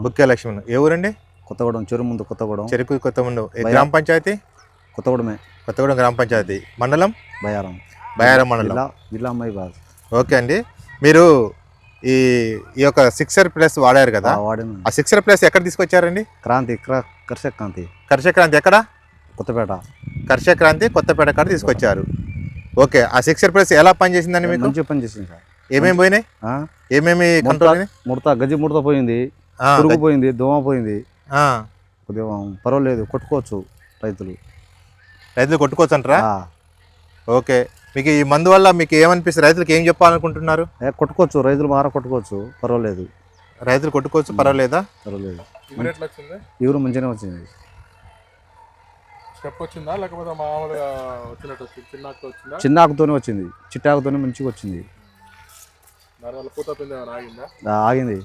బుక్కే లక్ష్మణ్. ఏ ఊరండి? కొత్తగూడెం, చెరువు ముందు కొత్తగూడెం. చెరుకు కొత్తగూడెం. గ్రామ పంచాయతీ? కొత్తగూడెమే. కొత్తగూడెం గ్రామ పంచాయతీ. మండలం? బయారం. బయారం మండలం. జిల్లా మైబాద్. ఓకే అండి. మీరు ఈ యొక్క సిక్సర్ ప్లస్ వాడారు కదా, ఆ సిక్సర్ ప్లస్ ఎక్కడ తీసుకొచ్చారండి? క్రాంతి, కర్షక క్రాంతి. కర్షక క్రాంతి ఎక్కడ? కొత్తపేట. కర్షక క్రాంతి కొత్తపేట కాడ తీసుకొచ్చారు. ఓకే. ఆ సిక్సర్ ప్లస్ ఎలా పనిచేసిందండి మీకు? మంచిగా పనిచేసింది సార్. ఏమేమి పోయినాయి? ఏమేమి కంట్రోల్? గజ్జి ముడత పోయింది, పురుగు పోయింది, దోమ పోయింది. కొద్దిగా పర్వాలేదు, కొట్టుకోవచ్చు రైతులు కొట్టుకోవచ్చు అంటారా? ఓకే. మీకు ఈ మందు వల్ల మీకు ఏమనిపిస్తుంది? రైతులకు ఏం చెప్పాలనుకుంటున్నారు? కొట్టుకోవచ్చు, రైతులు బాగా కొట్టుకోవచ్చు, పర్వాలేదు. రైతులు కొట్టుకోవచ్చు, పర్వాలేదా? పర్వాలేదు. ఎవరు మంచిగానే వచ్చింది. చిన్నాకుతోనే వచ్చింది, చిట్టాకుతోనే మంచిగా వచ్చింది. ఆగింది.